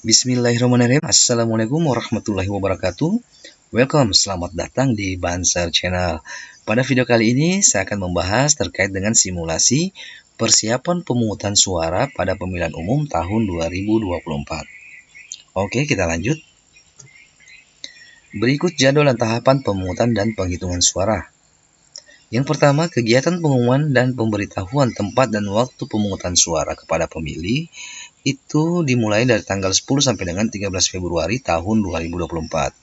Bismillahirrahmanirrahim. Assalamualaikum warahmatullahi wabarakatuh. Welcome, selamat datang di Banser Channel. Pada video kali ini saya akan membahas terkait dengan simulasi persiapan pemungutan suara pada pemilihan umum tahun 2024. Oke, kita lanjut. Berikut jadwal dan tahapan pemungutan dan penghitungan suara. Yang pertama, kegiatan pengumuman dan pemberitahuan tempat dan waktu pemungutan suara kepada pemilih itu dimulai dari tanggal 10 sampai dengan 13 Februari tahun 2024.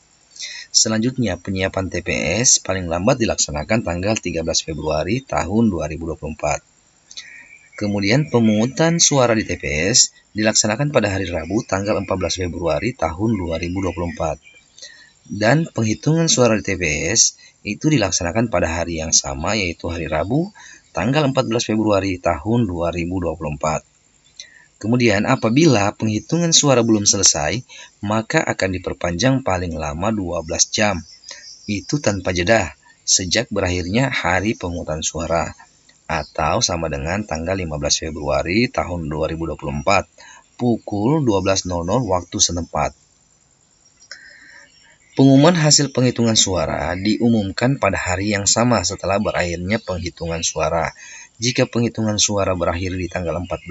Selanjutnya, penyiapan TPS paling lambat dilaksanakan tanggal 13 Februari tahun 2024. Kemudian pemungutan suara di TPS dilaksanakan pada hari Rabu tanggal 14 Februari tahun 2024. Dan penghitungan suara di TPS itu dilaksanakan pada hari yang sama, yaitu hari Rabu tanggal 14 Februari tahun 2024. Kemudian apabila penghitungan suara belum selesai, maka akan diperpanjang paling lama 12 jam. Itu tanpa jeda, sejak berakhirnya hari pemungutan suara, atau sama dengan tanggal 15 Februari tahun 2024, pukul 12.00 waktu setempat. Pengumuman hasil penghitungan suara diumumkan pada hari yang sama setelah berakhirnya penghitungan suara. Jika penghitungan suara berakhir di tanggal 14,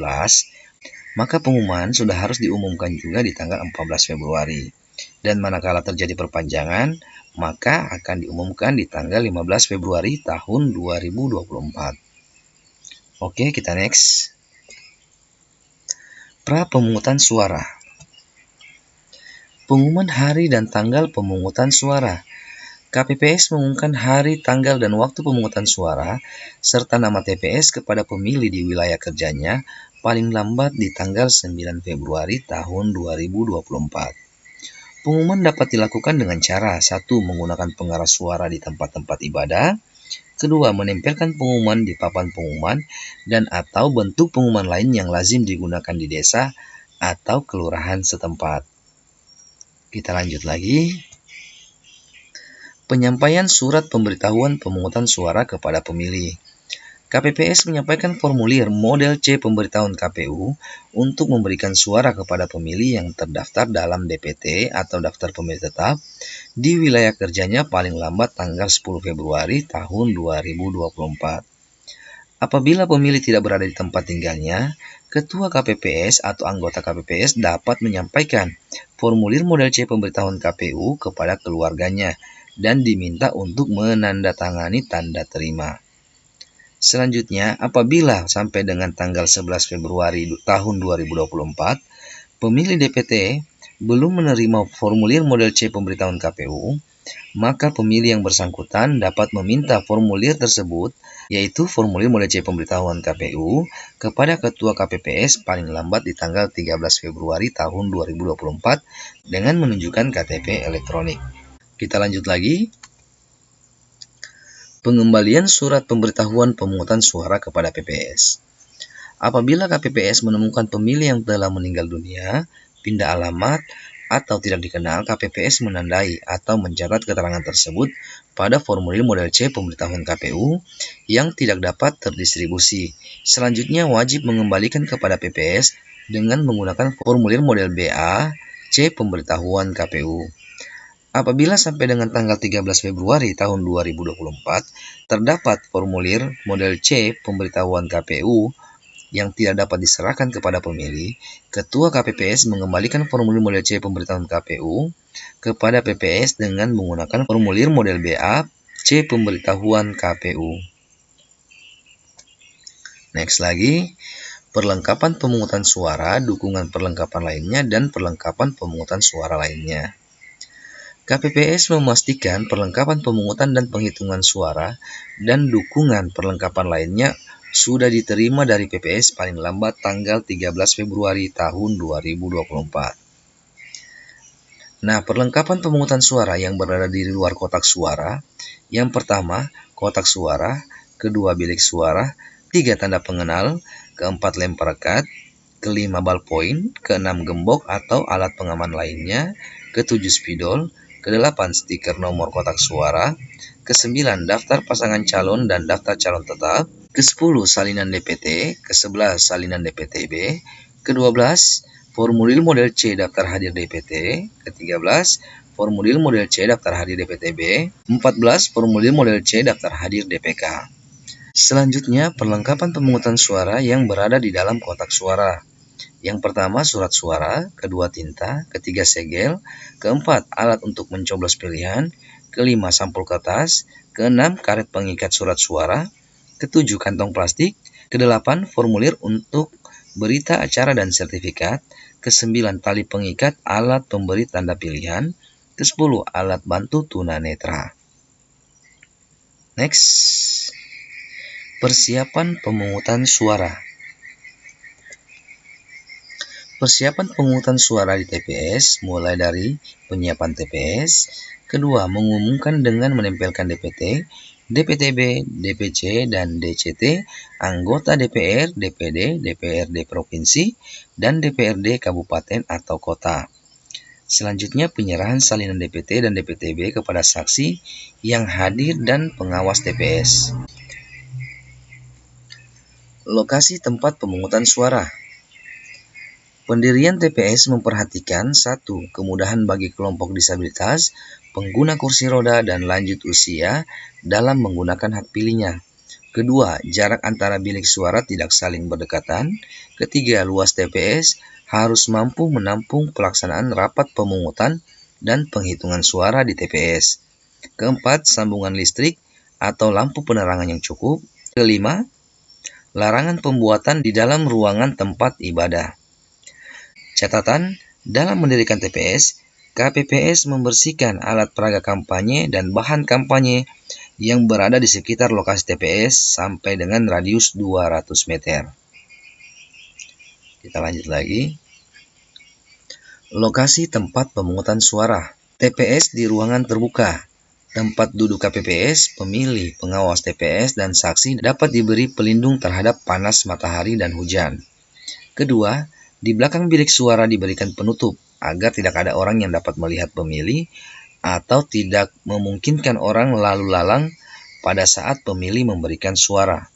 maka pengumuman sudah harus diumumkan juga di tanggal 14 Februari. Dan manakala terjadi perpanjangan, maka akan diumumkan di tanggal 15 Februari tahun 2024. Oke, kita next. Pra pemungutan suara. Pengumuman hari dan tanggal pemungutan suara. KPPS mengumumkan hari, tanggal, dan waktu pemungutan suara, serta nama TPS kepada pemilih di wilayah kerjanya paling lambat di tanggal 9 Februari tahun 2024. Pengumuman dapat dilakukan dengan cara: 1. Menggunakan pengeras suara di tempat-tempat ibadah. 2. Menempelkan pengumuman di papan pengumuman dan atau bentuk pengumuman lain yang lazim digunakan di desa atau kelurahan setempat. Kita lanjut lagi. Penyampaian surat pemberitahuan pemungutan suara kepada pemilih. KPPS menyampaikan formulir model C pemberitahuan KPU untuk memberikan suara kepada pemilih yang terdaftar dalam DPT atau daftar pemilih tetap di wilayah kerjanya paling lambat tanggal 10 Februari tahun 2024. Apabila pemilih tidak berada di tempat tinggalnya, Ketua KPPS atau anggota KPPS dapat menyampaikan formulir model C pemberitahuan KPU kepada keluarganya dan diminta untuk menandatangani tanda terima. Selanjutnya, apabila sampai dengan tanggal 11 Februari tahun 2024, pemilih DPT belum menerima formulir model C pemberitahuan KPU, maka pemilih yang bersangkutan dapat meminta formulir tersebut, yaitu formulir model C pemberitahuan KPU, kepada Ketua KPPS paling lambat di tanggal 13 Februari tahun 2024 dengan menunjukkan KTP elektronik. Kita lanjut lagi. Pengembalian surat pemberitahuan pemungutan suara kepada PPS. Apabila KPPS menemukan pemilih yang telah meninggal dunia, pindah alamat, atau tidak dikenal, KPPS menandai atau mencatat keterangan tersebut pada formulir model C pemberitahuan KPU yang tidak dapat terdistribusi. Selanjutnya wajib mengembalikan kepada PPS dengan menggunakan formulir model BA C pemberitahuan KPU. Apabila sampai dengan tanggal 13 Februari tahun 2024 terdapat formulir model C pemberitahuan KPU yang tidak dapat diserahkan kepada pemilih, Ketua KPPS mengembalikan formulir model C pemberitahuan KPU kepada PPS dengan menggunakan formulir model BA C pemberitahuan KPU. Next lagi, perlengkapan pemungutan suara, dukungan perlengkapan lainnya, dan perlengkapan pemungutan suara lainnya. KPPS memastikan perlengkapan pemungutan dan penghitungan suara dan dukungan perlengkapan lainnya sudah diterima dari PPS paling lambat tanggal 13 Februari tahun 2024. Nah, perlengkapan pemungutan suara yang berada di luar kotak suara. Yang pertama, kotak suara. Kedua, bilik suara. 3, tanda pengenal. Keempat, lem perekat. Kelima, ballpoint. Keenam, gembok atau alat pengaman lainnya. Ketujuh, spidol. Kedelapan, stiker nomor kotak suara. Kesembilan, daftar pasangan calon dan daftar calon tetap. Ke-10, salinan DPT. Ke-11, salinan DPTB. Ke-12, formulir model C daftar hadir DPT. Ke-13, formulir model C daftar hadir DPTB. 14, formulir model C daftar hadir DPK. Selanjutnya, perlengkapan pemungutan suara yang berada di dalam kotak suara. Yang pertama, surat suara. Kedua, tinta. Ketiga, segel. Keempat, alat untuk mencoblos pilihan. Kelima, sampul kertas. Keenam, karet pengikat surat suara. Ketujuh, kantong plastik. Kedelapan, formulir untuk berita acara dan sertifikat. Kesembilan, tali pengikat alat pemberi tanda pilihan. Kesepuluh, alat bantu tunanetra. Next, persiapan pemungutan suara. Persiapan pemungutan suara di TPS mulai dari penyiapan TPS. Kedua, mengumumkan dengan menempelkan DPT, DPTB, DPC, dan DCT, anggota DPR, DPD, DPRD Provinsi, dan DPRD Kabupaten atau Kota. Selanjutnya, penyerahan salinan DPT dan DPTB kepada saksi yang hadir dan pengawas TPS. Lokasi tempat pemungutan suara. Pendirian TPS memperhatikan 1. Kemudahan bagi kelompok disabilitas, pengguna kursi roda, dan lanjut usia dalam menggunakan hak pilihnya. Kedua, jarak antara bilik suara tidak saling berdekatan. Ketiga, luas TPS harus mampu menampung pelaksanaan rapat pemungutan dan penghitungan suara di TPS. Keempat, sambungan listrik atau lampu penerangan yang cukup. Kelima, larangan pembuatan di dalam ruangan tempat ibadah. Catatan, dalam mendirikan TPS, KPPS membersihkan alat peraga kampanye dan bahan kampanye yang berada di sekitar lokasi TPS sampai dengan radius 200 meter. Kita lanjut lagi. Lokasi tempat pemungutan suara. TPS di ruangan terbuka. Tempat duduk KPPS, pemilih, pengawas TPS, dan saksi dapat diberi pelindung terhadap panas matahari dan hujan. Kedua, di belakang bilik suara diberikan penutup agar tidak ada orang yang dapat melihat pemilih atau tidak memungkinkan orang lalu lalang pada saat pemilih memberikan suara.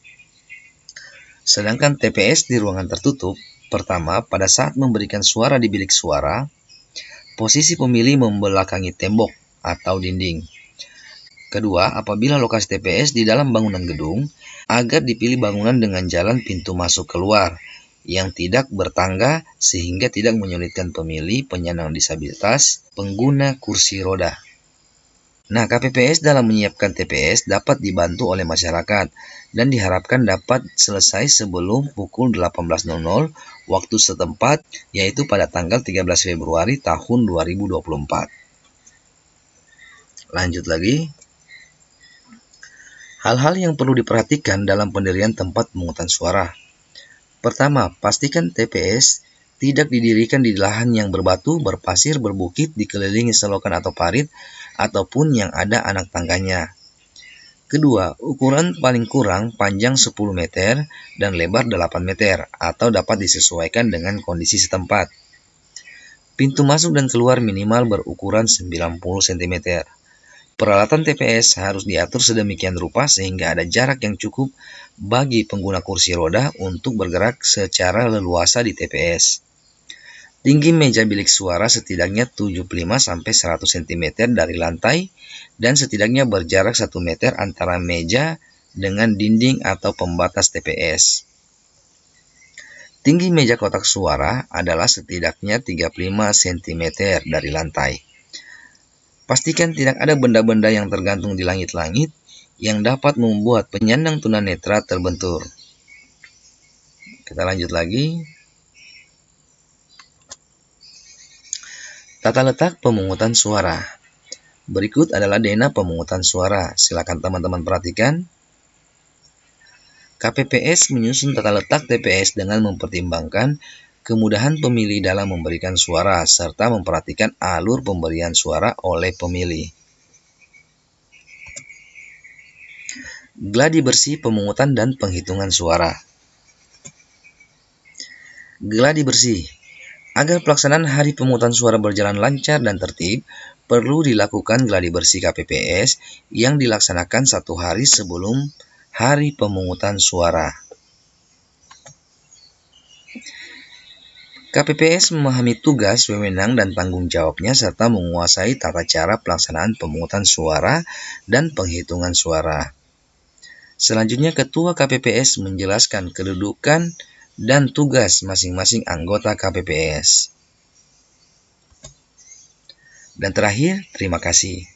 Sedangkan TPS di ruangan tertutup, pertama, pada saat memberikan suara di bilik suara, posisi pemilih membelakangi tembok atau dinding. Kedua, apabila lokasi TPS di dalam bangunan gedung, agar dipilih bangunan dengan jalan pintu masuk keluar yang tidak bertangga sehingga tidak menyulitkan pemilih penyandang disabilitas, pengguna kursi roda. Nah, KPPS dalam menyiapkan TPS dapat dibantu oleh masyarakat dan diharapkan dapat selesai sebelum pukul 18.00 waktu setempat, yaitu pada tanggal 13 Februari tahun 2024. Lanjut lagi. Hal-hal yang perlu diperhatikan dalam pendirian tempat pemungutan suara. Pertama, pastikan TPS tidak didirikan di lahan yang berbatu, berpasir, berbukit, dikelilingi selokan atau parit, ataupun yang ada anak tangganya. Kedua, ukuran paling kurang panjang 10 meter dan lebar 8 meter, atau dapat disesuaikan dengan kondisi setempat. Pintu masuk dan keluar minimal berukuran 90 cm. Peralatan TPS harus diatur sedemikian rupa sehingga ada jarak yang cukup bagi pengguna kursi roda untuk bergerak secara leluasa di TPS. Tinggi meja bilik suara setidaknya 75-100 cm dari lantai dan setidaknya berjarak 1 meter antara meja dengan dinding atau pembatas TPS. Tinggi meja kotak suara adalah setidaknya 35 cm dari lantai. Pastikan tidak ada benda-benda yang tergantung di langit-langit yang dapat membuat penyandang tunanetra terbentur. Kita lanjut lagi. Tata letak pemungutan suara. Berikut adalah denah pemungutan suara. Silakan teman-teman perhatikan. KPPS menyusun tata letak TPS dengan mempertimbangkan kemudahan pemilih dalam memberikan suara serta memperhatikan alur pemberian suara oleh pemilih. Gladi bersih pemungutan dan penghitungan suara. Gladi bersih. Agar pelaksanaan hari pemungutan suara berjalan lancar dan tertib, perlu dilakukan gladi bersih KPPS yang dilaksanakan 1 hari sebelum hari pemungutan suara. KPPS memahami tugas, wewenang, dan tanggung jawabnya serta menguasai tata cara pelaksanaan pemungutan suara dan penghitungan suara. Selanjutnya, Ketua KPPS menjelaskan kedudukan dan tugas masing-masing anggota KPPS. Dan terakhir, terima kasih.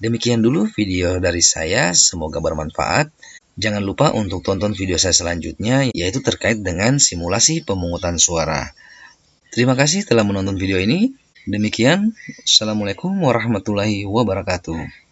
Demikian dulu video dari saya, semoga bermanfaat. Jangan lupa untuk tonton video saya selanjutnya, yaitu terkait dengan simulasi pemungutan suara. Terima kasih telah menonton video ini. Demikian, Assalamualaikum warahmatullahi wabarakatuh.